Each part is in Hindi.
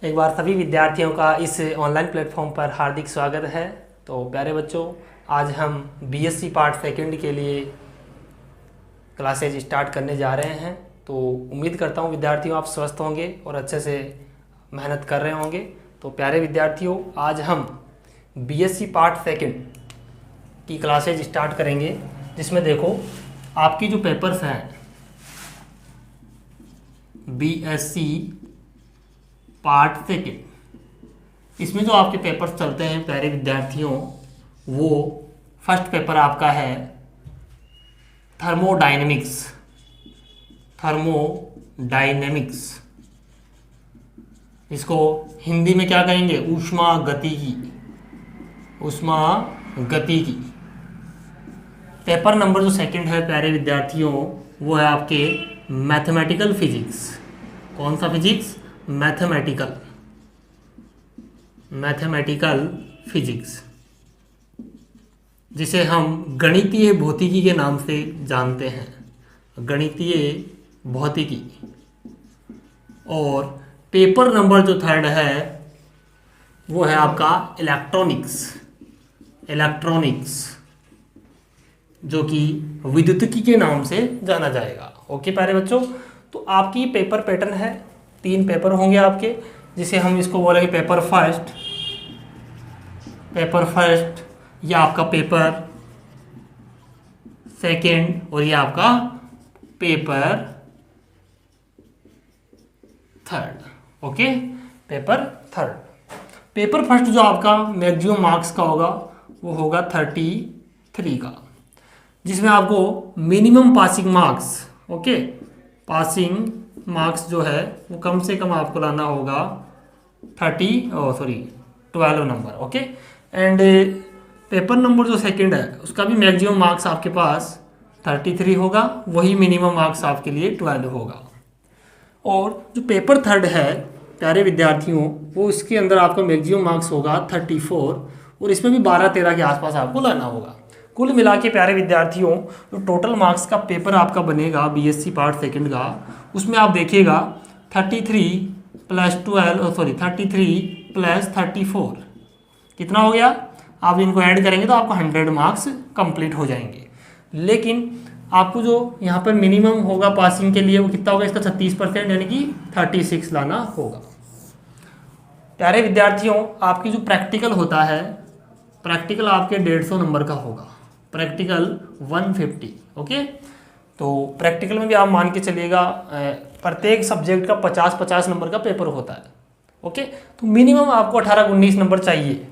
एक बार सभी विद्यार्थियों का इस ऑनलाइन प्लेटफॉर्म पर हार्दिक स्वागत है। तो प्यारे बच्चों, आज हम बीएससी पार्ट सेकंड के लिए क्लासेज स्टार्ट करने जा रहे हैं। तो उम्मीद करता हूँ विद्यार्थियों आप स्वस्थ होंगे और अच्छे से मेहनत कर रहे होंगे। तो प्यारे विद्यार्थियों, आज हम बीएससी पार्ट सेकंड की क्लासेज स्टार्ट करेंगे, जिसमें देखो आपकी जो पेपर्स हैं बीएससी पार्ट सेकंड, इसमें जो आपके पेपर्स चलते हैं प्यारे विद्यार्थियों, वो फर्स्ट पेपर आपका है थर्मोडायनेमिक्स। इसको हिंदी में क्या कहेंगे? ऊष्मागतिकी। पेपर नंबर जो सेकंड है प्यारे विद्यार्थियों, वो है आपके मैथमेटिकल फिजिक्स। कौन सा फिजिक्स? मैथमेटिकल फिजिक्स, जिसे हम गणितीय भौतिकी के नाम से जानते हैं। गणितीय भौतिकी। और पेपर नंबर जो थर्ड है वो है आपका इलेक्ट्रॉनिक्स, जो कि विद्युतिकी के नाम से जाना जाएगा। ओके प्यारे बच्चों, तो आपकी पेपर पैटर्न है, 3 पेपर होंगे आपके, जिसे हम इसको बोलेंगे पेपर फर्स्ट, या आपका पेपर सेकेंड, और ये आपका paper third. Okay, paper third. Paper first जो आपका मैक्सिमम मार्क्स का होगा वो होगा 33 का, जिसमें आपको minimum passing marks, okay, passing marks जो है वो कम से कम आपको लाना होगा 12 number. Okay, and paper number जो सेकंड है उसका भी मैक्सिमम मार्क्स आपके पास 33 होगा, वही मिनिमम मार्क्स आपके लिए 12 होगा। और जो पेपर थर्ड है प्यारे विद्यार्थियों, वो इसके अंदर आपका मैक्सिमम मार्क्स होगा 34, और इसमें भी 12-13 के आसपास आपको लाना होगा। कुल मिला के प्यारे विद्यार्थियों, जो टोटल मार्क्स का पेपर आपका बनेगा बीएससी पार्ट सेकंड का, उसमें आप देखिएगा 33 प्लस 34 कितना हो गया? आप इनको ऐड करेंगे तो आपको 100 मार्क्स कंप्लीट हो जाएंगे। लेकिन आपको जो यहाँ पर मिनिमम होगा पासिंग के लिए वो कितना होगा? इसका 36%, यानी कि 36 लाना होगा। प्यारे विद्यार्थियों, आपकी जो प्रैक्टिकल होता है, प्रैक्टिकल आपके 150 नंबर का होगा, प्रैक्टिकल 150। ओके, तो प्रैक्टिकल में भी आप मान के चलिएगा प्रत्येक सब्जेक्ट का 50-50 नंबर का पेपर होता है। ओके, तो मिनिमम आपको 18-19 नंबर चाहिए।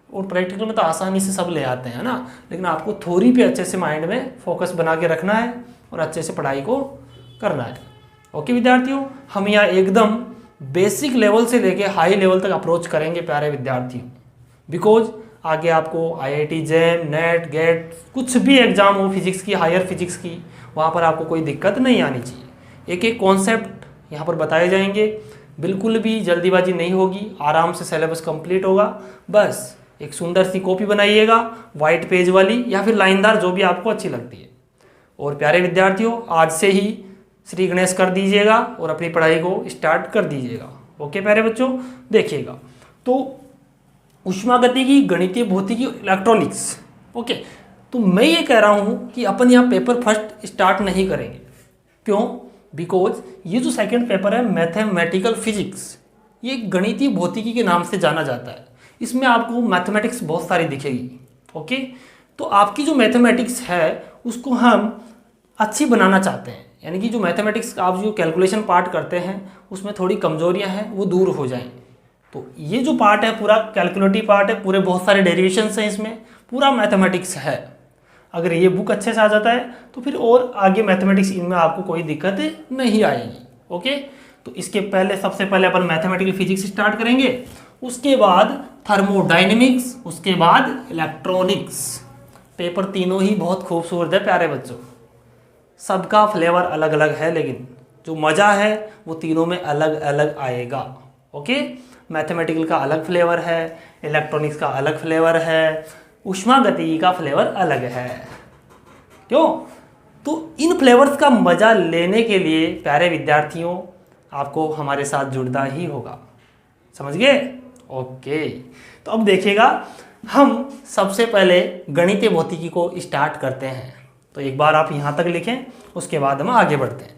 और प्रैक्टिकल में तो आसानी से सब ले आते हैं ना, लेकिन आपको थ्योरी पे अच्छे से माइंड में फोकस बना के रखना है और अच्छे से पढ़ाई को करना है। ओके विद्यार्थियों, हम यहाँ एकदम बेसिक लेवल से लेके हाई लेवल तक अप्रोच करेंगे प्यारे विद्यार्थियों, बिकॉज आगे आपको आईआईटी जैम, नेट, गेट, कुछ भी एग्जाम हो फिजिक्स की, हायर फिजिक्स की, वहाँ पर आपको कोई दिक्कत नहीं आनी चाहिए। एक एक कॉन्सेप्ट यहाँ पर बताए जाएंगे, बिल्कुल भी जल्दीबाजी नहीं होगी, आराम से सिलेबस कंप्लीट होगा। बस एक सुंदर सी कॉपी बनाइएगा, वाइट पेज वाली या फिर लाइनदार, जो भी आपको अच्छी लगती है। और प्यारे विद्यार्थियों, आज से ही श्री गणेश कर दीजिएगा और अपनी पढ़ाई को स्टार्ट कर दीजिएगा। ओके प्यारे बच्चों, देखिएगा तो ऊष्मागतिकी, गणितीय भौतिकी, इलेक्ट्रॉनिक्स। ओके, तो मैं ये कह रहा हूँ कि अपन यहाँ पेपर फर्स्ट स्टार्ट नहीं करेंगे। क्यों? बिकॉज ये जो सेकंड पेपर है मैथमेटिकल फिजिक्स, ये गणितीय भौतिकी के नाम से जाना जाता है। इसमें आपको मैथमेटिक्स बहुत सारी दिखेगी। ओके, तो आपकी जो मैथमेटिक्स है उसको हम अच्छी बनाना चाहते हैं, यानी कि जो मैथमेटिक्स आप जो कैलकुलेशन पार्ट करते हैं उसमें थोड़ी कमजोरियां हैं वो दूर हो जाएं। तो ये जो पार्ट है पूरा कैलकुलेटिव पार्ट है, पूरे बहुत सारे डेरिवेशंस हैं, इसमें पूरा मैथमेटिक्स है। अगर ये बुक अच्छे से आ जाता है तो फिर और आगे मैथमेटिक्स इनमें आपको कोई दिक्कत नहीं आएगी। ओके, तो इसके पहले सबसे पहले अपन मैथमेटिकल फिजिक्स स्टार्ट करेंगे, उसके बाद थर्मोडायनेमिक्स, उसके बाद इलेक्ट्रॉनिक्स। पेपर तीनों ही बहुत खूबसूरत है प्यारे बच्चों, सबका फ्लेवर अलग अलग है, लेकिन जो मज़ा है वो तीनों में अलग अलग आएगा। ओके, मैथमेटिकल का अलग फ्लेवर है, इलेक्ट्रॉनिक्स का अलग फ्लेवर है, ऊष्मागतिकी का फ्लेवर अलग है। क्यों? तो इन फ्लेवर्स का मज़ा लेने के लिए प्यारे विद्यार्थियों आपको हमारे साथ जुड़ना ही होगा। समझ गए? ओके, तो अब देखिएगा हम सबसे पहले गणितीय भौतिकी को स्टार्ट करते हैं। तो एक बार आप यहाँ तक लिखें, उसके बाद हम आगे बढ़ते हैं।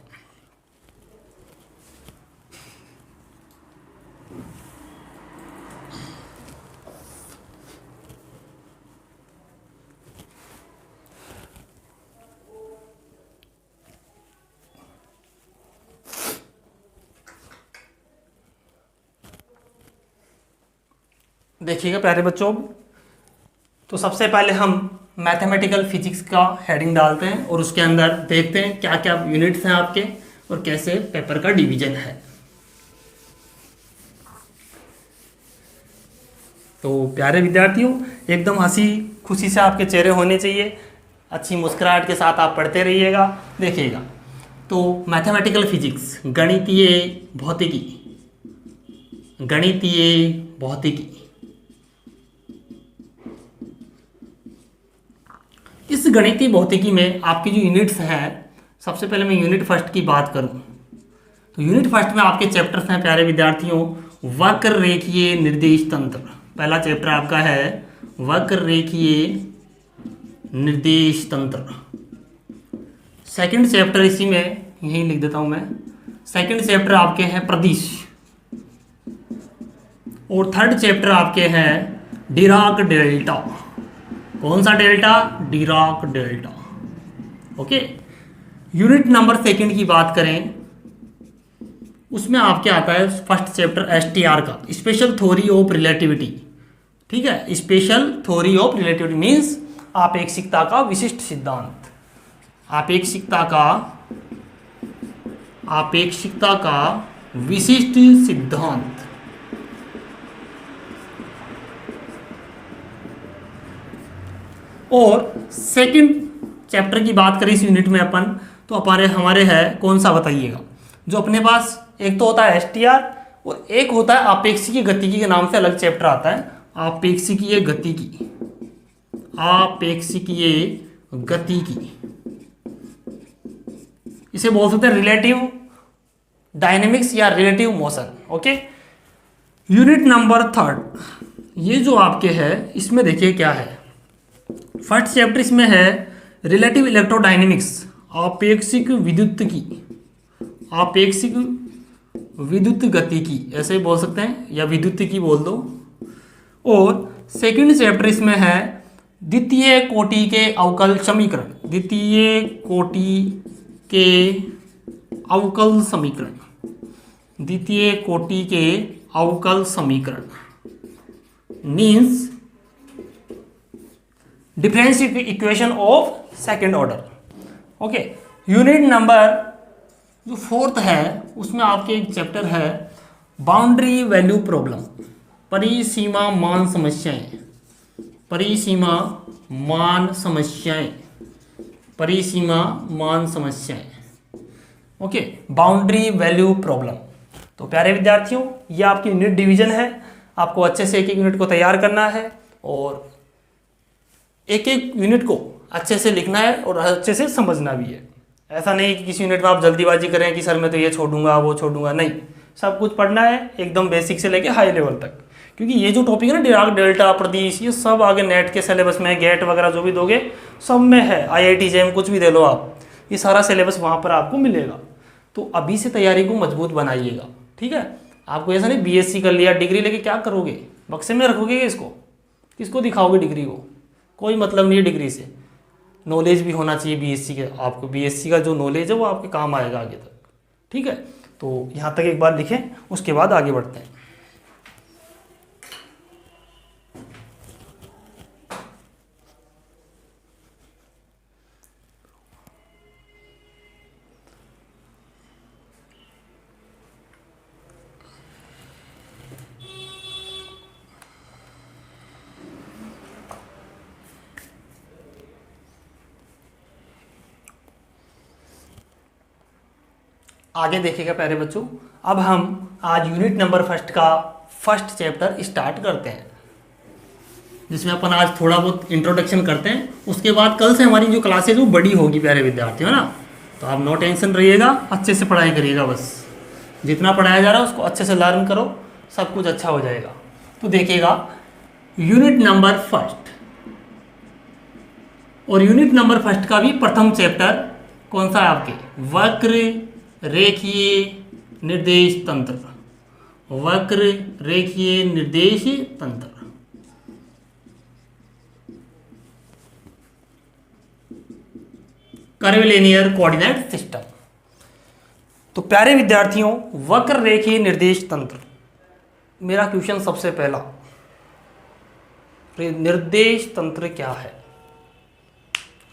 देखिएगा प्यारे बच्चों, तो सबसे पहले हम मैथमेटिकल फिजिक्स का हेडिंग डालते हैं और उसके अंदर देखते हैं क्या क्या यूनिट्स हैं आपके और कैसे पेपर का डिवीजन है। तो प्यारे विद्यार्थियों, एकदम हंसी खुशी से आपके चेहरे होने चाहिए, अच्छी मुस्कुराहट के साथ आप पढ़ते रहिएगा। देखिएगा, तो मैथमेटिकल फिजिक्स, गणितीय भौतिकी, गणितीय भौतिकी, इस गणितीय भौतिकी में आपकी जो यूनिट्स हैं, सबसे पहले मैं यूनिट फर्स्ट की बात करूं तो यूनिट फर्स्ट में आपके चैप्टर्स हैं प्यारे विद्यार्थियों, वक्र रेखीय निर्देश तंत्र। पहला चैप्टर आपका है वक्र रेखीय निर्देश तंत्र। सेकंड चैप्टर इसी में यहीं लिख देता हूं मैं, सेकंड चैप्टर आपके हैं प्रदिश, और थर्ड चैप्टर आपके हैं डिराक डेल्टा। कौन सा delta? Dirac delta. Okay, unit number second की बात करें, उसमें आपके आता है फर्स्ट चैप्टर एसटीआर का, स्पेशल थ्योरी ऑफ रिलेटिविटी। ठीक है, special theory of relativity means आपेक्षिकता का विशिष्ट सिद्धांत, आपेक्षिकता का विशिष्ट सिद्धांत। और सेकंड चैप्टर की बात करें इस यूनिट में अपन, तो हमारे है कौन सा बताइएगा, जो अपने पास एक तो होता है एसटीआर और एक होता है आपेक्षिकीय गतिकी के नाम से अलग चैप्टर आता है, आपेक्षिकीय गतिकी, आपेक्षिकीय गतिकी। इसे बोल सकते हैं रिलेटिव डायनेमिक्स या relative motion. Okay, unit number third, ये जो आपके है इसमें देखिए क्या है, फर्स्ट चैप्टर इसमें है रिलेटिव इलेक्ट्रोडायनेमिक्स, आपेक्षिक विद्युत की, आपेक्षिक विद्युत गतिकी ऐसे ही बोल सकते हैं, या विद्युत की बोल दो। और सेकंड चैप्टर इसमें है द्वितीय कोटि के अवकल समीकरण, द्वितीय कोटि के अवकल समीकरण, द्वितीय कोटि के अवकल समीकरण means differential equation of second order. Okay, unit number जो फोर्थ है उसमें आपके एक चैप्टर है बाउंड्री वैल्यू प्रॉब्लम, परिसीमा मान समस्याएं, परिसीमा मान समस्याएं, परिसीमा मान समस्याएं। Okay, boundary value problem. तो प्यारे विद्यार्थियों, ये आपकी यूनिट डिवीजन है, आपको अच्छे से एक एक यूनिट को तैयार करना है और एक एक यूनिट को अच्छे से लिखना है और अच्छे से समझना भी है। ऐसा नहीं कि किसी यूनिट में आप जल्दीबाजी करें कि सर मैं तो ये छोड़ूंगा वो छोड़ूंगा, नहीं, सब कुछ पढ़ना है एकदम बेसिक से लेके हाई लेवल तक, क्योंकि ये जो टॉपिक है ना डिराक डेल्टा प्रदिश, ये सब आगे नेट के सिलेबस में, गेट वगैरह जो भी दोगे सब में है, IIT JEM कुछ भी दे लो आप, ये सारा सिलेबस वहाँ पर आपको मिलेगा। तो अभी से तैयारी को मजबूत बनाइएगा, ठीक है। आपको ऐसा नहीं BSc कर लिया, डिग्री लेके क्या करोगे, बक्से में रखोगे इसको, किसको दिखाओगे डिग्री को, कोई मतलब नहीं है डिग्री से। नॉलेज भी होना चाहिए BSc के, आपको BSc का जो नॉलेज है वो आपके काम आएगा आगे तक, ठीक है। तो यहाँ तक एक बार लिखें, उसके बाद आगे बढ़ते हैं। आगे देखिएगा प्यारे बच्चों, अब हम आज यूनिट नंबर फर्स्ट का फर्स्ट चैप्टर स्टार्ट करते हैं, जिसमें अपन आज थोड़ा बहुत इंट्रोडक्शन करते हैं। उसके बाद कल से हमारी जो क्लासेज वो बड़ी होगी प्यारे विद्यार्थियों, है ना। तो आप नो टेंशन रहिएगा, अच्छे से पढ़ाई करिएगा, बस जितना पढ़ाया जा रहा है उसको अच्छे से लर्न करो सब कुछ अच्छा हो जाएगा। तो देखिएगा यूनिट नंबर फर्स्ट, और यूनिट नंबर फर्स्ट का भी प्रथम चैप्टर कौन सा है आपके, वक्र रेखीय निर्देश तंत्र, वक्र रेखीय निर्देश तंत्र। Curvilinear coordinate system. तो प्यारे विद्यार्थियों, वक्र रेखीय निर्देश तंत्र, मेरा क्वेश्चन सबसे पहला, निर्देश तंत्र क्या है?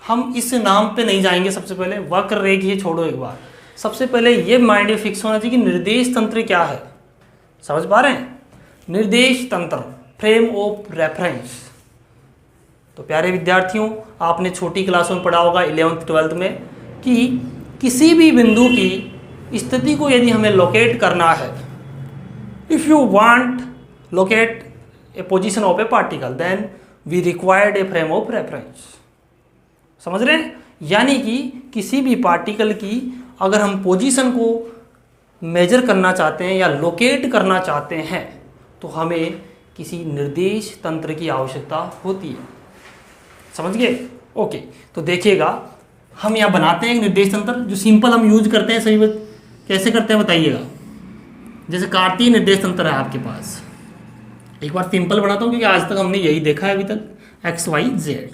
हम इस नाम पे नहीं जाएंगे। सबसे पहले वक्र रेखीय छोड़ो एक बार, सबसे पहले ये माइंड में फिक्स होना चाहिए कि निर्देश तंत्र क्या है। समझ पा रहे हैं? निर्देश तंत्र, फ्रेम ऑफ रेफरेंस। तो प्यारे विद्यार्थियों, आपने छोटी क्लासों में पढ़ा होगा 11th 12th में कि किसी भी बिंदु की स्थिति को यदि हमें लोकेट करना है, if you want locate a position of a particle then we required a frame of reference. समझ रहे हैं? यानी कि किसी भी पार्टिकल की अगर हम पोजीशन को मेजर करना चाहते हैं या लोकेट करना चाहते हैं तो हमें किसी निर्देश तंत्र की आवश्यकता होती है। समझ गए? ओके, तो देखिएगा हम यहाँ बनाते हैं एक निर्देश तंत्र जो सिंपल हम यूज करते हैं। सही बात, कैसे करते हैं बताइएगा। जैसे कार्तीय निर्देश तंत्र है आपके पास, एक बार सिंपल बनाता हूँ क्योंकि आज तक हमने यही देखा है अभी तक, एक्स वाई जेड।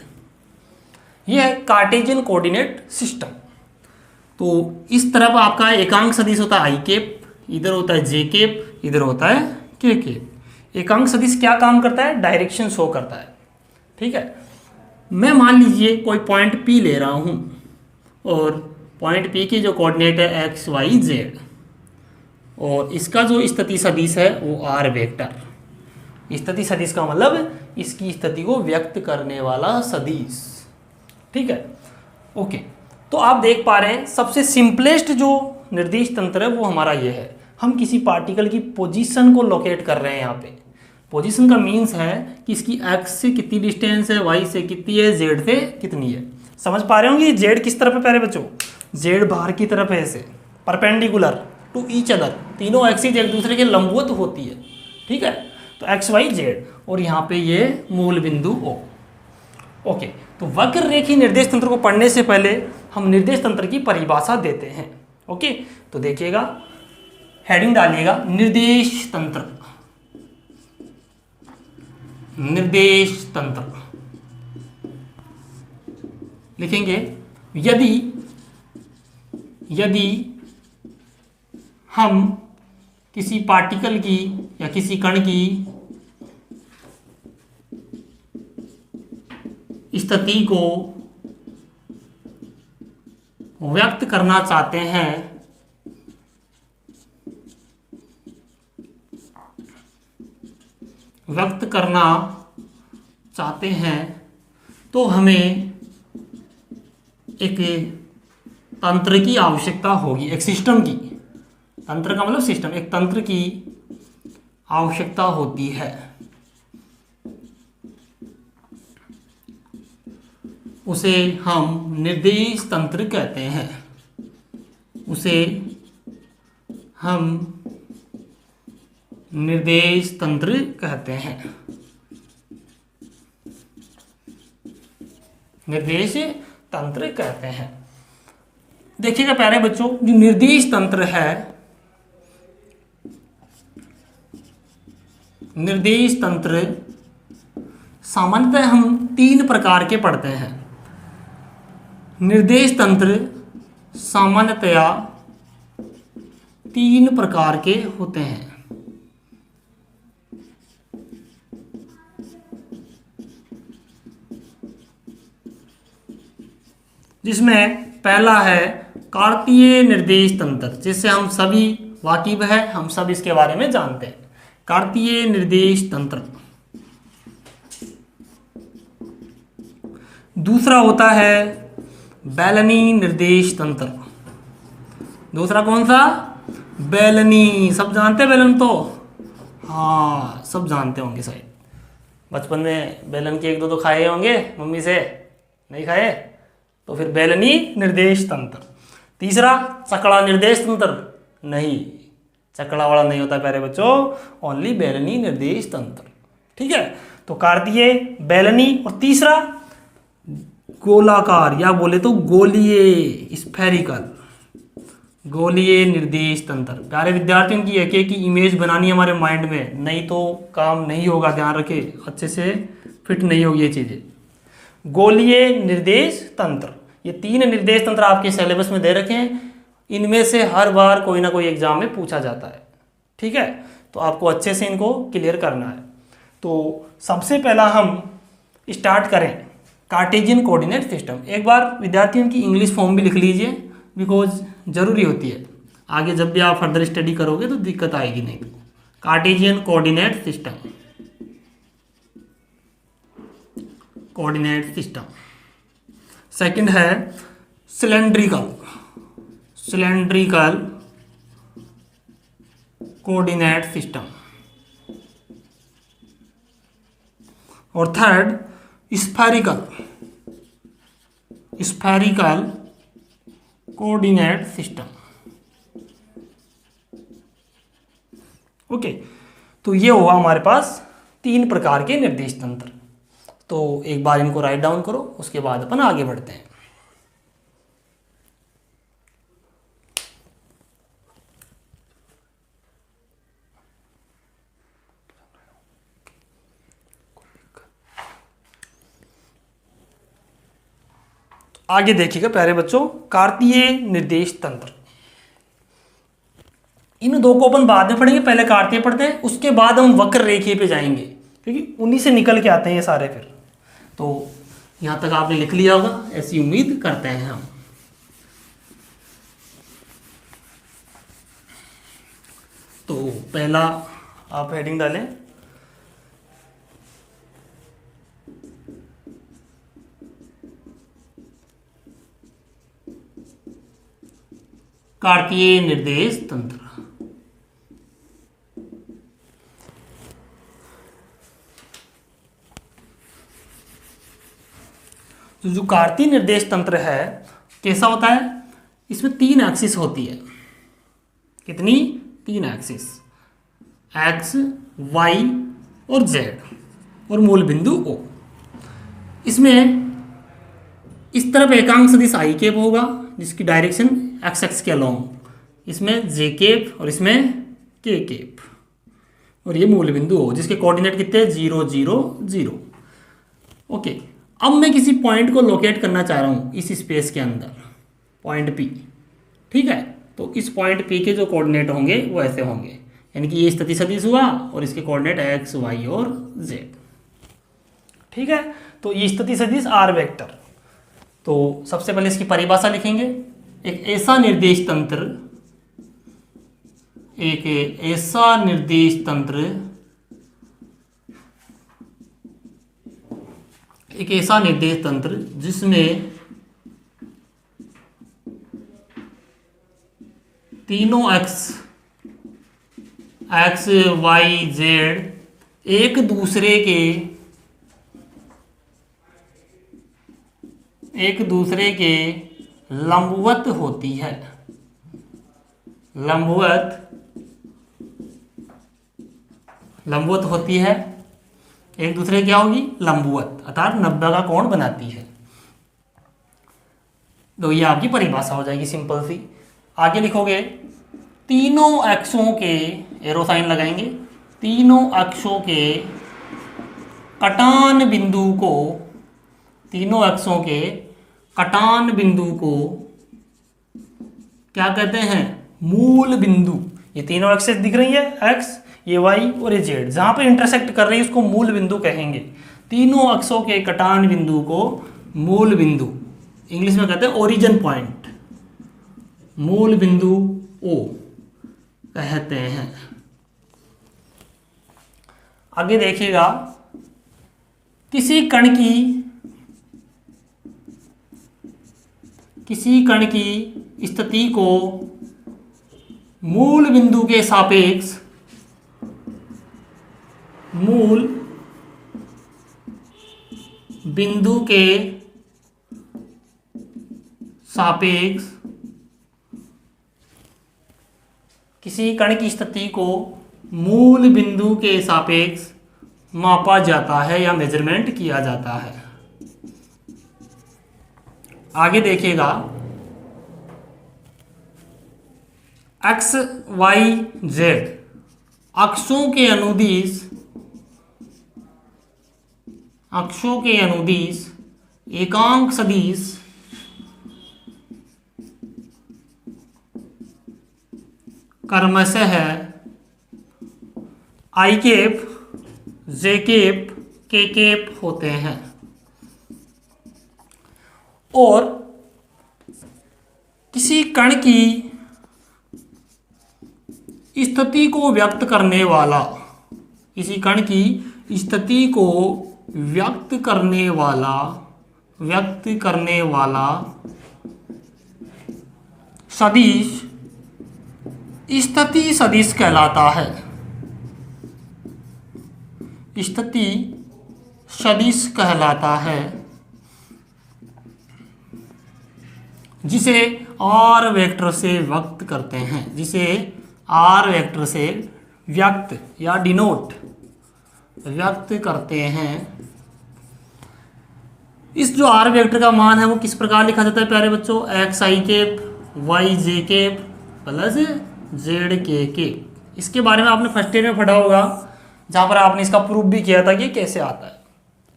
ये है कार्टेशियन कोऑर्डिनेट सिस्टम। तो इस तरफ आपका एकांक सदिश होता है आई केप, इधर होता है जे केप, इधर होता है के केप। एकांक सदिश क्या काम करता है? डायरेक्शन शो करता है। ठीक है, मैं मान लीजिए कोई पॉइंट P ले रहा हूँ और पॉइंट P की जो कोऑर्डिनेट है एक्स वाई जेड, और इसका जो स्थिति सदिश है वो आर वेक्टर। स्थिति सदिश का मतलब इसकी स्थिति को व्यक्त करने वाला सदिश। ठीक है, ओके। तो आप देख पा रहे हैं सबसे सिंपलेस्ट जो निर्देश तंत्र है वो हमारा ये है। हम किसी पार्टिकल की पोजीशन को लोकेट कर रहे हैं। यहाँ पे पोजीशन का मीन्स है कि इसकी एक्स से कितनी डिस्टेंस है, वाई से कितनी है, जेड से कितनी है। समझ पा रहे होंगे जेड किस तरफ है प्यारे बच्चों? जेड बाहर की तरफ है, ऐसे परपेंडिकुलर टू ईच अदर, तीनों एक्सिस एक दूसरे के लंबवत होती है। ठीक है, तो एक्स वाई जेड, और यहाँ पे ये मूल बिंदु ओ। ओके, तो वक्र रेखीय निर्देश तंत्र को पढ़ने से पहले हम निर्देश तंत्र की परिभाषा देते हैं। ओके, तो देखिएगा, हेडिंग डालिएगा निर्देश तंत्र। निर्देश तंत्र लिखेंगे यदि हम किसी पार्टिकल की या किसी कण की स्थिति को व्यक्त करना चाहते हैं, तो हमें एक तंत्र की आवश्यकता होगी, एक सिस्टम की। तंत्र का मतलब सिस्टम, एक तंत्र की आवश्यकता होती है। उसे हम निर्देश तंत्र कहते हैं। उसे हम निर्देश तंत्र कहते हैं। निर्देश तंत्र कहते हैं। देखिएगा प्यारे बच्चों, जो निर्देश तंत्र है, निर्देश तंत्र सामान्यतः हम 3 प्रकार के पढ़ते हैं। निर्देश तंत्र सामान्यतया 3 प्रकार के होते हैं। जिसमें पहला है कार्तीय निर्देश तंत्र, जिससे हम सभी वाकिफ है, हम सब इसके बारे में जानते हैं। कार्तीय निर्देश तंत्र। दूसरा होता है बेलनी निर्देश तंत्र। दूसरा कौन सा? बेलनी। सब जानते हैं बेलन? तो हाँ, सब जानते होंगे शायद। बचपन में बेलन के 1-2 तो खाए होंगे मम्मी से, नहीं खाए? तो फिर बेलनी निर्देश तंत्र। तीसरा चकड़ा निर्देश तंत्र। नहीं, चकड़ा वाला नहीं होता प्यारे बच्चों, ओनली बेलनी निर्देश तंत्र। ठीक है, तो कार्तीय, बेलनी, और तीसरा गोलाकार या बोले तो गोलीय, स्फेरिकल, गोलीय निर्देश तंत्र। प्यारे विद्यार्थियों की एक एक इमेज बनानी है हमारे माइंड में, नहीं तो काम नहीं होगा, ध्यान रखे, अच्छे से फिट नहीं होगी ये चीजें। गोलीय निर्देश तंत्र, ये 3 निर्देश तंत्र आपके सिलेबस में दे रखे हैं, इनमें से हर बार कोई ना कोई एग्जाम में पूछा जाता है। ठीक है, तो आपको अच्छे से इनको क्लियर करना है। तो सबसे पहला हम स्टार्ट करें कार्टेशियन कोऑर्डिनेट सिस्टम। एक बार विद्यार्थियों की इंग्लिश फॉर्म भी लिख लीजिए, बिकॉज ज़रूरी होती है, आगे जब भी आप फर्दर स्टडी करोगे तो दिक्कत आएगी नहीं। Cartesian coordinate system, coordinate system. Second है सिलेंड्रिकल, सिलेंड्रिकल कोऑर्डिनेट सिस्टम। और third spherical, spherical coordinate system. Okay, तो ये हुआ हमारे पास 3 प्रकार के निर्देश तंत्र। तो एक बार इनको राइट डाउन करो, उसके बाद अपन आगे बढ़ते हैं। आगे देखिएगा प्यारे बच्चों, कार्तीय निर्देश तंत्र। इन 2 को अपन बाद में पढ़ेंगे, पहले कार्तीय पढ़ते हैं, उसके बाद हम वक्र रेखीय पे जाएंगे, क्योंकि उन्हीं से निकल के आते हैं ये सारे। फिर तो यहां तक आपने लिख लिया होगा, ऐसी उम्मीद करते हैं हम। तो पहला आप हेडिंग डालें, कार्तीय निर्देश तंत्र। तो जो कार्तीय निर्देश तंत्र है कैसा होता है, इसमें 3 एक्सिस होती है। कितनी? 3 एक्सिस, एक्स, वाई और जेड, और मूल बिंदु ओ। इसमें इस तरफ एकांक सदिश आई केप होगा, जिसकी डायरेक्शन एक्स एक्स के अलोंग, इसमें जे केप और इसमें के केप, और ये मूल बिंदु हो, जिसके कोऑर्डिनेट कितने हैं? 0 0 0। ओके, अब मैं किसी पॉइंट को लोकेट करना चाह रहा हूँ इस स्पेस के अंदर, पॉइंट पी। ठीक है, तो इस पॉइंट पी के जो कोऑर्डिनेट होंगे वो ऐसे होंगे, यानी कि ये स्थिति सदिश हुआ और इसके कोऑर्डिनेट एक्स वाई और जेड। ठीक है, तो ये स्थिति सदिश आर वेक्टर। तो सबसे पहले इसकी परिभाषा लिखेंगे। एक ऐसा निर्देश तंत्र, एक ऐसा निर्देश तंत्र, एक ऐसा निर्देश तंत्र जिसमें तीनों एक्स, एक्स वाई जेड एक दूसरे के लंबवत होती है, लंबवत होती है, एक दूसरे क्या होगी? लंबवत, अर्थात 90 का कोण बनाती है। तो ये आपकी परिभाषा हो जाएगी सिंपल सी। आगे लिखोगे, तीनों अक्षों के, एरो साइन लगाएंगे, तीनों अक्षों के कटान बिंदु को, तीनों अक्षों के कटान बिंदु को क्या कहते हैं? मूल बिंदु। ये तीनों एक्सेस दिख रही है, एक्स, ये वाई और ये जेड, जहां पर इंटरसेक्ट कर रही है उसको मूल बिंदु कहेंगे। तीनों अक्षों के कटान बिंदु को मूल बिंदु, इंग्लिश में कहते हैं ओरिजिन पॉइंट, मूल बिंदु ओ कहते हैं। आगे देखिएगा, किसी कण की स्थिति को मूल बिंदु के सापेक्ष, मूल बिंदु के सापेक्ष किसी कण की स्थिति को मूल बिंदु के सापेक्ष मापा जाता है या मेजरमेंट किया जाता है। आगे देखिएगा, एक्स वाई जेड अक्षों के अनुदिश एकांक सदिश क्रमशः आई केप, जे केप, के केप होते हैं और किसी कण की स्थिति को व्यक्त करने वाला, किसी कण की स्थिति को व्यक्त करने वाला सदिश स्थिति सदिश कहलाता है। स्थिति सदिश कहलाता है, जिसे आर वेक्टर से व्यक्त करते हैं, जिसे आर वेक्टर से व्यक्त या डिनोट व्यक्त करते हैं। इस जो आर वेक्टर का मान है वो किस प्रकार लिखा जाता है प्यारे बच्चों? X I cap Y J cap plus Z K cap. इसके बारे में आपने फर्स्ट ईयर में पढ़ा होगा, जहां पर आपने इसका प्रूफ भी किया था कि कैसे आता है।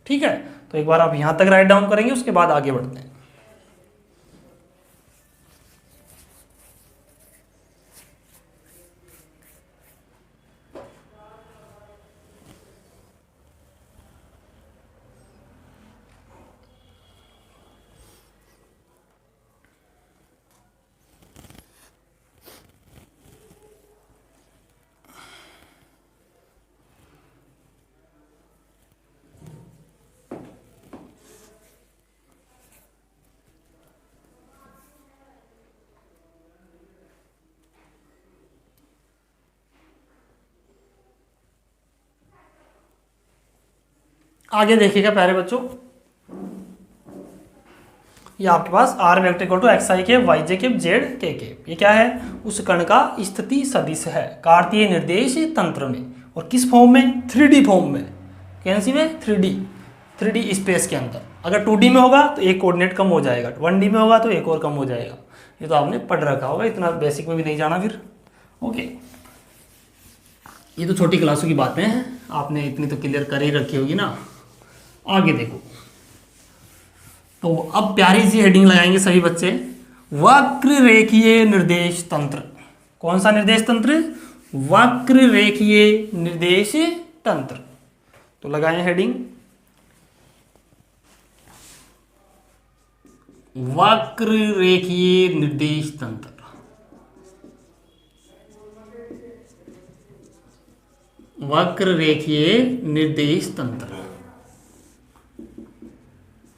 ठीक है, तो एक बार आप यहां तक राइट डाउन करेंगे, उसके बाद आगे बढ़ते हैं। आगे देखिएगा प्यारे बच्चों, ये आपके पास R vector equal to X I के वाई जे के जेड के केप, ये क्या है? उस कण का स्थिति सदिश है कार्तीय निर्देश तंत्र में। और किस फॉर्म में? 3D फॉर्म में। कैसी में? 3D स्पेस के अंदर। अगर 2D में होगा तो एक कोऑर्डिनेट कम हो जाएगा, 1D में होगा तो एक और कम हो जाएगा। ये तो आपने पढ़ रखा होगा, इतना बेसिक में भी नहीं जाना फिर। ओके, ये तो छोटी क्लासों की बातें हैं, आपने इतनी तो क्लियर कर ही रखी होगी ना। आगे देखो, तो अब प्यारी सी हेडिंग लगाएंगे सभी बच्चे, वक्र रेखीय निर्देश तंत्र। कौन सा निर्देश तंत्र? वक्र रेखीय निर्देश तंत्र। तो लगाएं हेडिंग, वक्र रेखीय निर्देश तंत्र। वक्र रेखीय निर्देश तंत्र,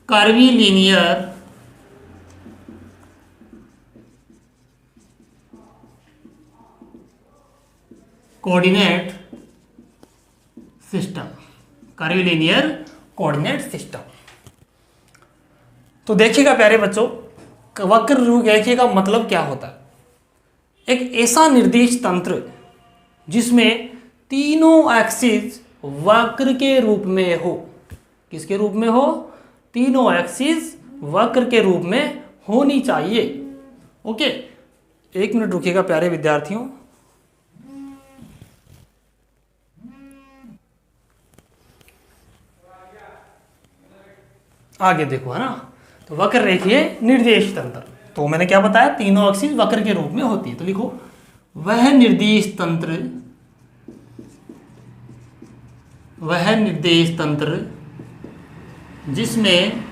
curvilinear coordinate system, curvilinear coordinate system. तो देखिएगा प्यारे बच्चों, वक्र रेखीय का मतलब क्या होता है? एक ऐसा निर्देश तंत्र जिसमें तीनों एक्सिस वक्र के रूप में हो। किसके रूप में हो? तीनों एक्सिस वक्र के रूप में होनी चाहिए। ओके, एक मिनट रुकिएगा प्यारे विद्यार्थियों। आगे देखो, है ना। तो वक्र रेखीय निर्देश तंत्र, तो मैंने क्या बताया? तीनों एक्सिस वक्र के रूप में होती है। तो लिखो, वह निर्देश तंत्र जिसमें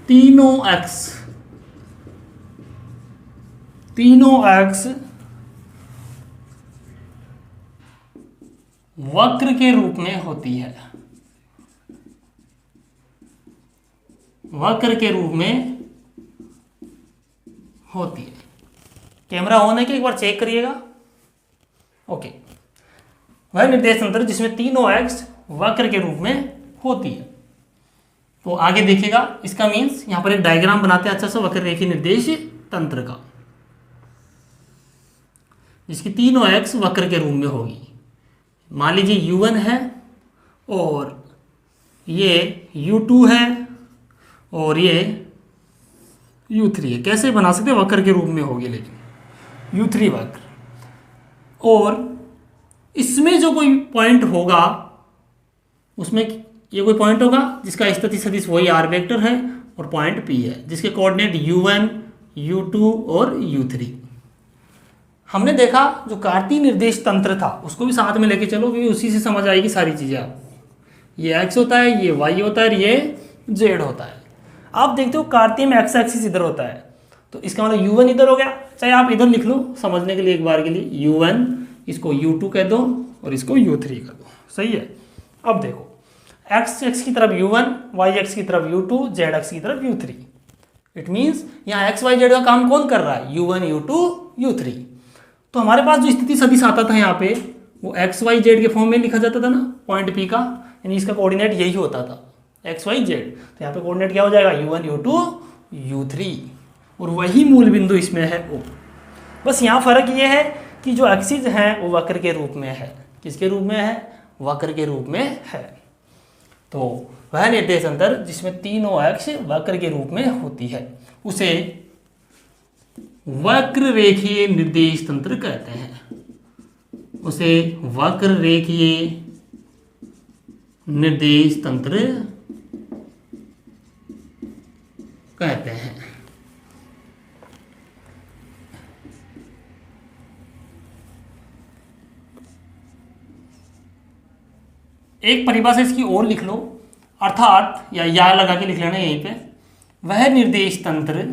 तीनों एक्स वक्र के रूप में होती है। वक्र के रूप में होती है। कैमरा ऑन है कि एक बार चेक करिएगा। ओके, वह निर्देश तंत्र जिसमें तीनों एक्स वक्र के रूप में होती है। तो आगे देखिएगा, इसका मीन्स यहां पर एक डायग्राम बनाते हैं अच्छा सा वक्र रेखीय निर्देश तंत्र का। जिसकी तीनों एक्स वक्र के रूप में होगी। मान लीजिए u1 है और ये u2 है और ये u3 है। कैसे बना सकते हैं? वक्र के रूप में होगी, लेकिन u3 वक्र, और इसमें जो कोई पॉइंट होगा उसमें ये कोई पॉइंट होगा जिसका स्थिति सदिश वही आर वेक्टर है और पॉइंट P है जिसके कोऑर्डिनेट u1, u2 और u3। हमने देखा जो कार्तीय निर्देश तंत्र था उसको भी साथ में लेके चलो, क्योंकि उसी से समझ आएगी सारी चीज़ें आपको। ये x होता है, ये y होता है, ये z होता है। आप देखते हो कार्तीय में x एक्सिस इधर होता है, तो इसका मतलब u1 इधर हो गया। चाहे आप इधर लिख लो समझने के लिए, एक बार के लिए u1, इसको u2 कह दो और इसको u3 कर दो, सही है। अब देखो x एक्स की तरफ u1, y एक्स की तरफ u2, z एक्स की तरफ u3। इट मीन्स यहाँ x y z का काम कौन कर रहा है? u1, u2, u3। तो हमारे पास जो स्थिति सदिश आता था यहाँ पे वो x y z के फॉर्म में लिखा जाता था ना, पॉइंट P का, यानी इसका कोऑर्डिनेट यही होता था x y z। तो यहाँ पे कोऑर्डिनेट क्या हो जाएगा? u1, u2, u3, और वही मूल बिंदु इसमें है O। बस यहाँ फर्क ये है कि जो एक्सिस हैं वो वक्र के रूप में है। किसके रूप में है? वक्र के रूप में है। तो वह निर्देश अंतर जिसमें तीनों अक्ष वक्र के रूप में होती है उसे वक्र रेखीय निर्देश तंत्र कहते हैं। उसे वक्र रेखीय निर्देश तंत्र कहते हैं। एक परिभाषा इसकी और लिख लो, अर्थात या लगा के लिख लेना यहीं पे, वह निर्देश तंत्र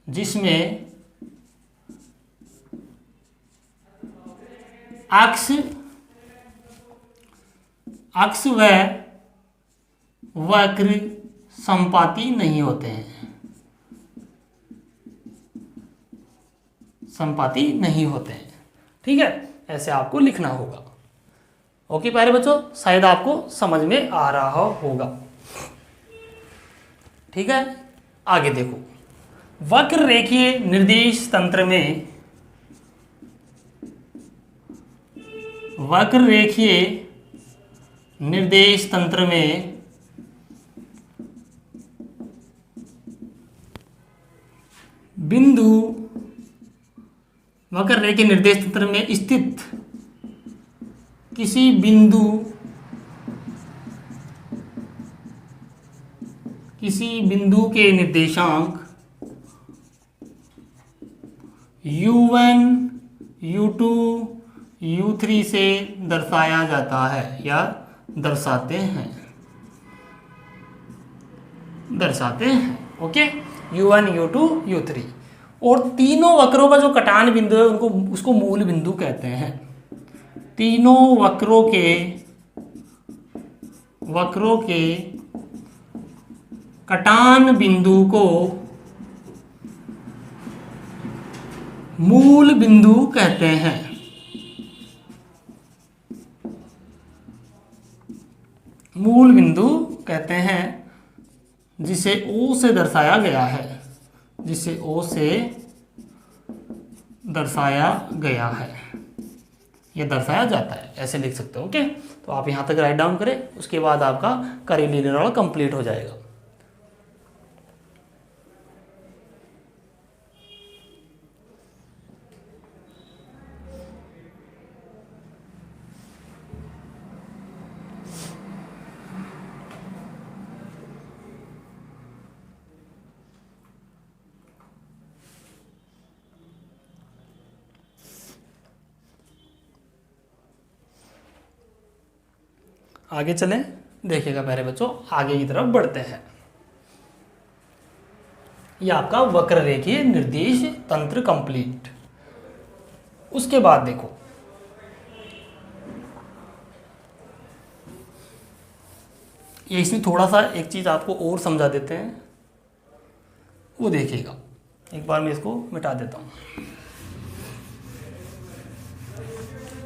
जिसमें अक्ष व वक्र संपाती नहीं होते हैं, संपाती नहीं होते हैं। ठीक है, ऐसे आपको लिखना होगा। ओके प्यारे बच्चों, शायद आपको समझ में आ रहा होगा। ठीक है, आगे देखो, वक्र रेखीय निर्देश तंत्र में बिंदु वक्र रेखीय निर्देश तंत्र में स्थित किसी बिंदु के निर्देशांक u1, u2, u3 से दर्शाया जाता है या दर्शाते हैं। ओके, u1, u2, u3, और तीनों वक्रों का जो कटान बिंदु है उसको मूल बिंदु कहते हैं। तीनों वक्रों के कटान बिंदु को मूल बिंदु कहते हैं। मूल बिंदु कहते हैं जिसे O से दर्शाया गया है, यह दर्शाया जाता है, ऐसे लिख सकते हो। ओके, तो आप यहां तक राइट डाउन करें, उसके बाद आपका कैरियर वाला कंप्लीट हो जाएगा। आगे चलें, देखिएगा प्यारे बच्चों, आगे की तरफ बढ़ते हैं। यह आपका वक्र रेखीय निर्देश तंत्र कंप्लीट। उसके बाद देखो, ये इसमें थोड़ा सा एक चीज आपको और समझा देते हैं, वो देखिएगा। एक बार मैं इसको मिटा देता हूँ।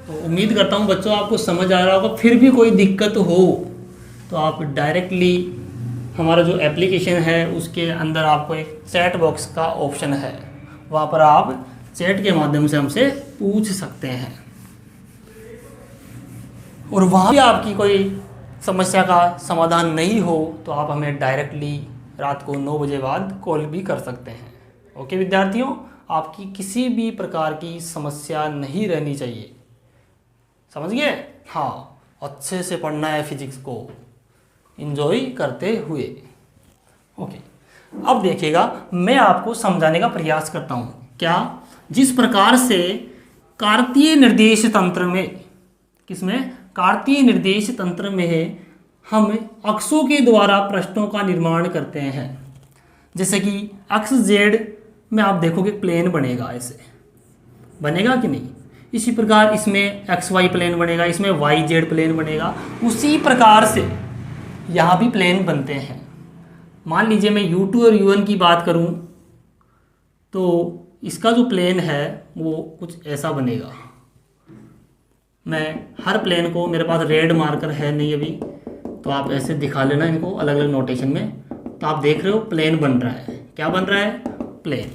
तो उम्मीद करता हूँ बच्चों आपको समझ आ रहा होगा। फिर भी कोई दिक्कत हो तो आप डायरेक्टली हमारा जो एप्लीकेशन है उसके अंदर आपको एक चैट बॉक्स का ऑप्शन है, वहाँ पर आप चैट के माध्यम से हमसे पूछ सकते हैं और वहाँ भी आपकी कोई समस्या का समाधान नहीं हो तो आप हमें डायरेक्टली रात को 9 बजे बाद कॉल भी कर सकते हैं। ओके विद्यार्थियों, आपकी किसी भी प्रकार की समस्या नहीं रहनी चाहिए, समझ गए? हाँ, अच्छे से पढ़ना है फिजिक्स को एंजॉय करते हुए। ओके, अब देखिएगा मैं आपको समझाने का प्रयास करता हूँ। क्या? जिस प्रकार से कार्तीय निर्देश तंत्र में, किसमें? कार्तीय निर्देश तंत्र में हम अक्षों के द्वारा पृष्ठों का निर्माण करते हैं। जैसे कि अक्ष जेड में आप देखोगे प्लेन बनेगा, ऐसे बनेगा कि नहीं? इसी प्रकार इसमें एक्स वाई प्लेन बनेगा, इसमें वाई जेड प्लेन बनेगा। उसी प्रकार से यहाँ भी प्लेन बनते हैं। मान लीजिए मैं U2 और U1 की बात करूँ तो इसका जो प्लेन है वो कुछ ऐसा बनेगा। मैं हर प्लेन को, मेरे पास रेड मार्कर है नहीं अभी, तो आप ऐसे दिखा लेना इनको अलग अलग नोटेशन में। तो आप देख रहे हो प्लेन बन रहा है। क्या बन रहा है? प्लेन।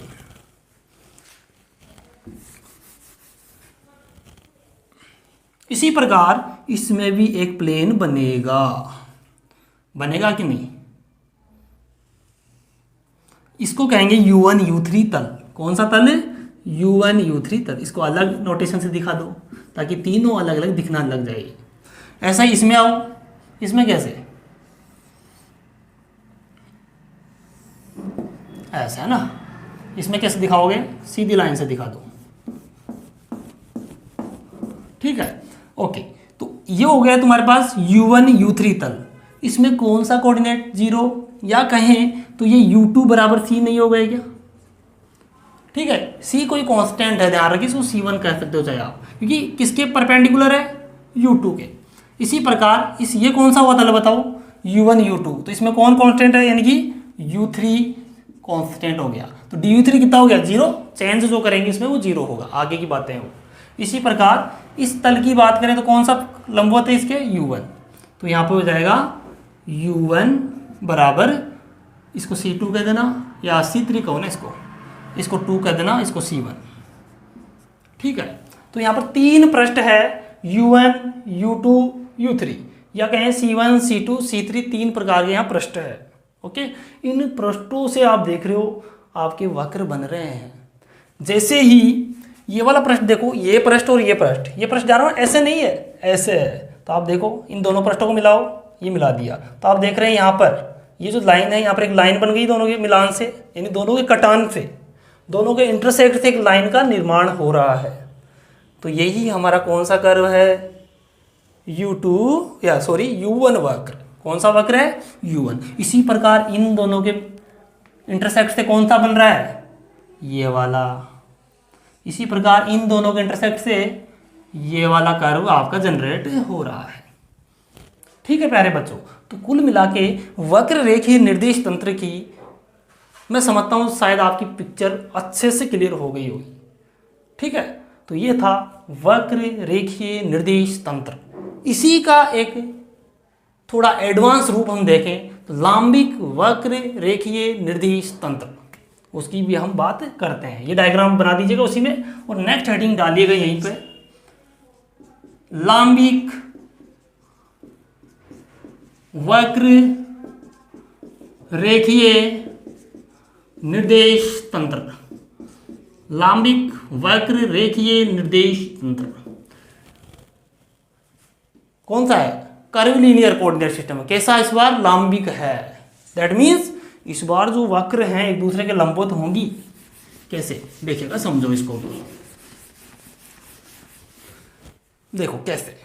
इसी प्रकार इसमें भी एक प्लेन बनेगा, बनेगा कि नहीं? इसको कहेंगे U1 U3 तल। कौन सा तल? U1 U3 तल। इसको अलग नोटेशन से दिखा दो ताकि तीनों अलग अलग दिखना लग जाए। ऐसा ही इसमें आओ। इसमें कैसे? ऐसा है ना। इसमें कैसे दिखाओगे? सीधी लाइन से दिखा दो, ठीक है? ओके, तो ये हो गया तुम्हारे पास U1 U3 तल। इसमें कौन सा कोऑर्डिनेट? 0, या कहें तो ये U2 बराबर C नहीं हो गया क्या? ठीक है, C कोई कांस्टेंट है, ध्यान रखिए, इसको C1 कह सकते हो चाहे आप, क्योंकि किसके परपेंडिकुलर है? U2 के। इसी प्रकार इस ये कौन सा हुआ तल बताओ? U1 U2। तो इसमें कौन कांस्टेंट है? यानी कि U3 कांस्टेंट हो गया। तो du3 कितना हो गया? 0। चेंज जो करेंगे इसमें वो 0 होगा, आगे की बातें हैं वो। इसी प्रकार इस तल की बात करें तो कौन सा लंबवत है इसके? U1। तो यहाँ पे हो जाएगा U1 बराबर, इसको C2 कह देना, या C3 कहो ना, इसको 2 कह देना, इसको C1, ठीक है? तो यहाँ पर 3 पृष्ठ है, U1 U2 U3, या कहें C1 C2 C3, 3 प्रकार के यहाँ पृष्ठ है। ओके, इन पृष्ठों से आप देख रहे हो आपके वक्र बन रहे हैं। जैसे ही ये वाला पृष्ठ देखो, ये पृष्ठ और ये पृष्ठ जा रहा हूँ, ऐसे नहीं है, ऐसे है। तो आप देखो इन दोनों पृष्ठों को मिलाओ, ये मिला दिया, तो आप देख रहे हैं यहाँ पर ये जो लाइन है, यहाँ पर एक लाइन बन गई दोनों के मिलान से, यानी दोनों के कटान से, दोनों के इंटरसेक्ट से एक लाइन का निर्माण हो रहा है। तो यही हमारा कौन सा कर्व है? U1 वक्र। कौन सा वक्र है? U1। इसी प्रकार इन दोनों के इंटरसेक्ट से कौन सा बन रहा है? ये वाला। इसी प्रकार इन दोनों के इंटरसेक्ट से ये वाला कर्व आपका जनरेट हो रहा है। ठीक है प्यारे बच्चों, तो कुल मिला के वक्र रेखीय निर्देश तंत्र की मैं समझता हूँ शायद आपकी पिक्चर अच्छे से क्लियर हो गई होगी। ठीक है, तो ये था वक्र रेखीय निर्देश तंत्र। इसी का एक थोड़ा एडवांस रूप हम देखें तो लांबिक वक्र रेखीय निर्देश तंत्र, उसकी भी हम बात करते हैं। ये डायग्राम बना दीजिएगा उसी में, और नेक्स्ट हेडिंग डालिएगा यहीं पे, लांबिक वक्र रेखीय निर्देश तंत्र। लांबिक वक्र रेखीय निर्देश तंत्र कौन सा है? कर्विलीनियर कोऑर्डिनेट सिस्टम है। कैसा? इस बार लांबिक है। दैट मीन्स इस बार जो वक्र हैं एक दूसरे के लंबवत होंगी। कैसे? देखिएगा, समझो इसको भी। देखो कैसे।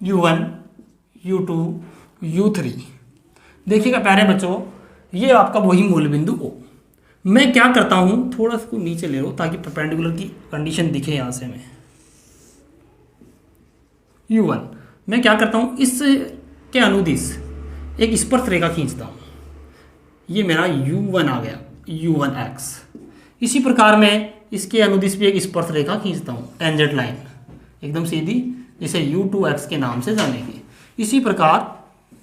U1 U2 U3 देखिएगा प्यारे बच्चों, ये आपका वही मूल बिंदु O। मैं क्या करता हूँ, थोड़ा सा नीचे ले लो ताकि परपेंडिकुलर की कंडीशन दिखे यहाँ से। मैं U1 मैं क्या करता हूँ, इस के अनुदिश एक स्पर्श रेखा खींचता हूँ। ये मेरा U1 आ गया, U1x। इसी प्रकार मैं इसके अनुदिश भी एक स्पर्श रेखा खींचता हूँ, टेंजेंट लाइन एकदम सीधी, जैसे u2x के नाम से जानेंगे। इसी प्रकार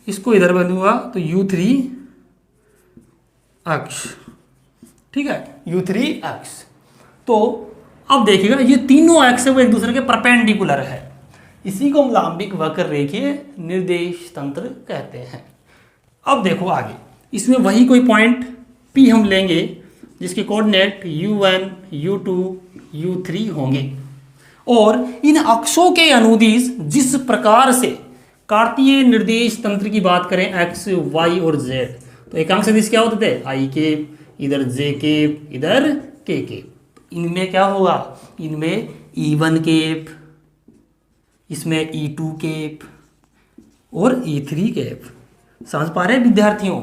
इसको इधर बनूंगा तो u3 अक्ष, ठीक है, u3 अक्ष। तो अब देखिएगा ये तीनों अक्ष है वो एक दूसरे के परपेंडिकुलर है, इसी को हम लांबिक वक्र रेखीय निर्देश तंत्र कहते हैं। अब देखो आगे, इसमें वही कोई पॉइंट P हम लेंगे जिसके कोऑर्डिनेट u1, u2, u3 होंगे, और इन अक्षों के अनुदिश जिस प्रकार से कार्तीय निर्देश तंत्र की बात करें x, y और z, तो एकांक सदिश क्या होते थे, i केप, इधर j केप, इधर k केप। इनमें क्या होगा, इनमें e1 केप, इसमें e2 केप और e3 केप। समझ पा रहे हैं विद्यार्थियों,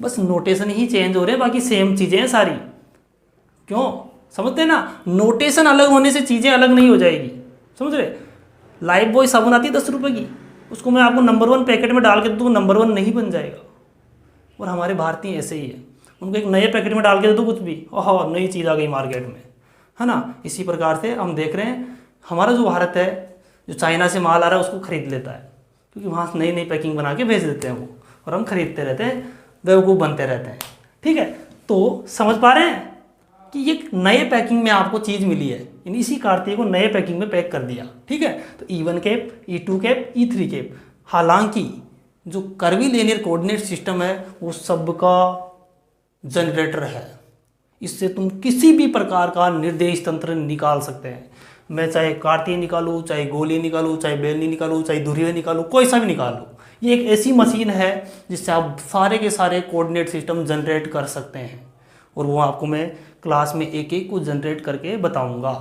बस नोटेशन ही चेंज हो रहे हैं, बाकी सेम चीजें हैं सारी। क्यों, समझते हैं ना, नोटेशन अलग होने से चीजें अलग नहीं हो जाएगी, समझ रहे। लाइफ बॉय साबुन आती है 10 रुपए की, उसको मैं आपको नंबर 1 पैकेट में डाल के दूँ, नंबर 1 नहीं बन जाएगा। और हमारे भारतीय ऐसे ही है, उनको एक नए पैकेट में डाल के दे दो कुछ भी, ओह नई चीज़ आ गई मार्केट में, है ना। इसी प्रकार से हम देख रहे हैं हमारा जो भारत है, जो चाइना से माल आ रहा है उसको खरीद लेता है, क्योंकि वहाँ से नई नई पैकिंग बना के भेज देते हैं वो, और हम खरीदते रहते हैं, बेवकूफ़ बनते रहते हैं। ठीक है, तो समझ पा रहे हैं कि ये नए पैकिंग में आपको चीज़ मिली है, इसी कार्तीय को नए पैकिंग में पैक कर दिया। ठीक है, तो E1 cap, E2 cap, E3 cap. हालांकि जो कर्वीलिनियर कोऑर्डिनेट सिस्टम है वो सबका जनरेटर है, इससे तुम किसी भी प्रकार का निर्देश तंत्र निकाल सकते हैं। मैं चाहे कार्तीय निकालूँ, चाहे गोलीय निकालूँ, चाहे बेलनी निकालूँ, चाहे ध्रुवीय निकालूँ, कोई सा भी निकालूँ। ये एक ऐसी मशीन है जिससे आप सारे के सारे कोऑर्डिनेट सिस्टम जनरेट कर सकते हैं, और वो आपको मैं क्लास में एक एक को जनरेट करके बताऊंगा,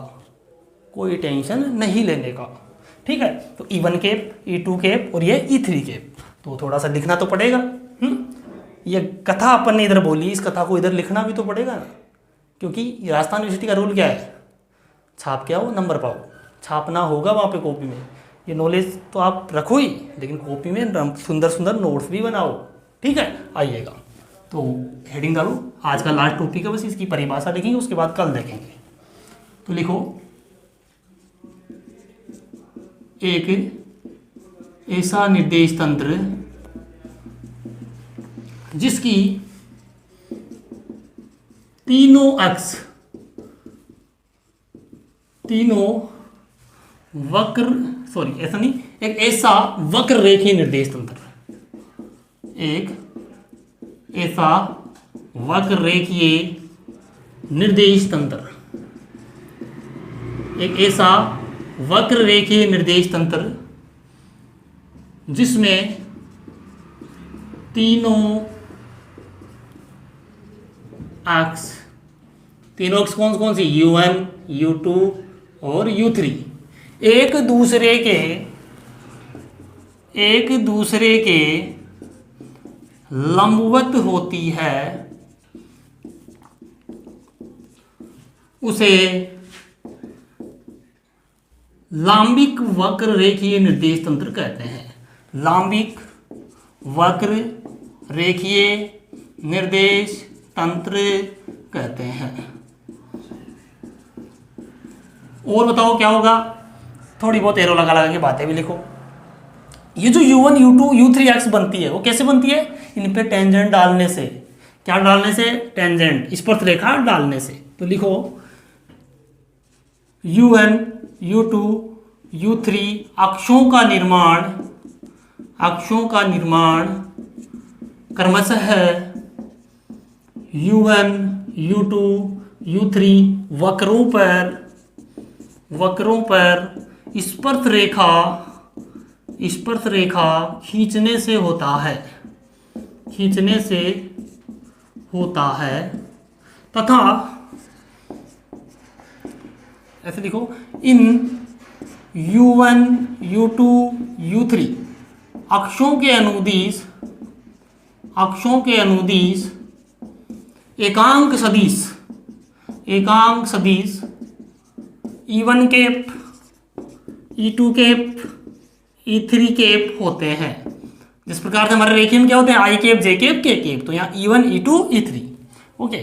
कोई टेंशन नहीं लेने का। ठीक है, तो E1 केप, E2 केप और ये E3 केप। तो थोड़ा सा लिखना तो पड़ेगा। ये कथा अपन ने इधर बोली, इस कथा को इधर लिखना भी तो पड़ेगा ना, क्योंकि राजस्थान यूनिवर्सिटी का रूल क्या है, छाप के आओ नंबर पाओ। छापना होगा वहाँ पे कॉपी में, ये नॉलेज तो आप रखो ही, लेकिन कॉपी में सुंदर सुंदर नोट्स भी बनाओ। ठीक है, आइएगा तो हेडिंग डालो, आज का लास्ट टॉपिक है, बस इसकी परिभाषा लिखेंगे, उसके बाद कल देखेंगे। तो लिखो, एक ऐसा निर्देश तंत्र जिसकी तीनों अक्ष, तीनों वक्र, सॉरी ऐसा नहीं, एक ऐसा वक्र रेखीय निर्देश तंत्र, एक ऐसा वक्र रेखीय निर्देश तंत्र, एक ऐसा वक्र रेखीय निर्देश तंत्र जिसमें तीनों अक्ष, तीनों अक्ष कौन कौन सी, U1, U2 और U3 एक दूसरे के लंबवत होती है, उसे लांबिक वक्र रेखीय निर्देश तंत्र कहते हैं। लांबिक वक्र रेखीय निर्देश तंत्र कहते हैं। और बताओ क्या होगा, थोड़ी बहुत एरो लगा लगा के बातें भी लिखो। ये जो U1, U2, U3 अक्ष बनती है वो कैसे बनती है, इन पे टेंजेंट डालने से। क्या डालने से, टेंजेंट, स्पर्श रेखा डालने से। तो लिखो U1, U2, U3 अक्षों का निर्माण क्रमशः U1, U2, U3 वक्रों पर स्पर्श रेखा खींचने से होता है तथा ऐसे लिखो, इन U1, U2, U3 अक्षों के अनुदिश एकांक सदिश E1 cap, E2 cap, E3 cap होते हैं। जिस प्रकार से हमारे रेखीय में क्या होते हैं, I cap, J cap, K cap. तो यहाँ E1, E2, E3, ओके।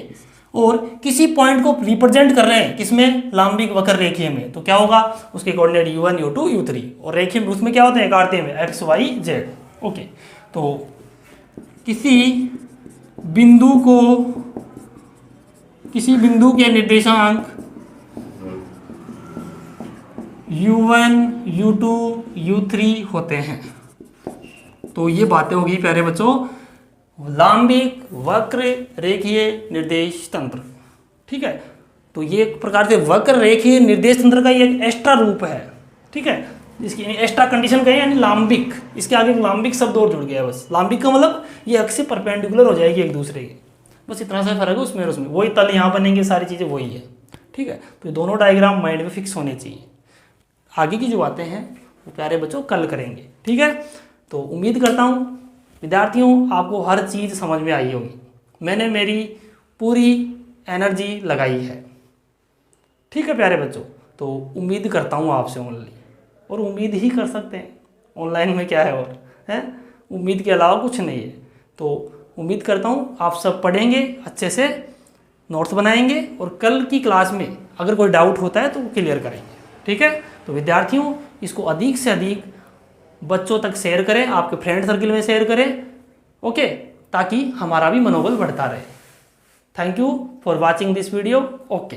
और किसी पॉइंट को रिप्रेजेंट कर रहे हैं किसमें, लाम्बिक वक्र रेखीय में, तो क्या होगा उसके कोऑर्डिनेट u1 u2 u3, और रेखीय में उसमें क्या होते हैं, कार्तीय में x y z। ओके, तो किसी बिंदु के निर्देशांक u1 u2 u3 होते हैं। तो ये बातें होगी प्यारे बच्चों लाम्बिक वक्र रेखीय निर्देश तंत्र। ठीक है, तो ये एक प्रकार से वक्र रेखीय निर्देश तंत्र का ये एक एक्स्ट्रा रूप है। ठीक है, इसकी एक्स्ट्रा कंडीशन कहें यानी लाम्बिक, इसके आगे लाम्बिक शब्द और जुड़ गया बस। लाम्बिक का मतलब ये अक्ष से परपेंडिकुलर हो जाएगी एक दूसरे के, बस इतना सा फर्क है उसमें और उसमें, वही तल यहाँ बनेंगे, सारी चीज़ें वही है। ठीक है, तो ये दोनों डायग्राम माइंड में फिक्स होने चाहिए। आगे की जो बातें हैं वो प्यारे बच्चों कल करेंगे। ठीक है, तो उम्मीद करता हूँ विद्यार्थियों आपको हर चीज़ समझ में आई होगी, मैंने मेरी पूरी एनर्जी लगाई है। ठीक है प्यारे बच्चों, तो उम्मीद करता हूँ आपसे ओनली, और उम्मीद ही कर सकते हैं, ऑनलाइन में क्या है और है, उम्मीद के अलावा कुछ नहीं है। तो उम्मीद करता हूँ आप सब पढ़ेंगे, अच्छे से नोट्स बनाएंगे, और कल की क्लास में अगर कोई डाउट होता है तो वो क्लियर करेंगे। ठीक है, तो विद्यार्थियों इसको अधिक से अधिक बच्चों तक शेयर करें, आपके फ्रेंड सर्किल में शेयर करें। ओके, ताकि हमारा भी मनोबल बढ़ता रहे। Thank you for watching this video. Okay.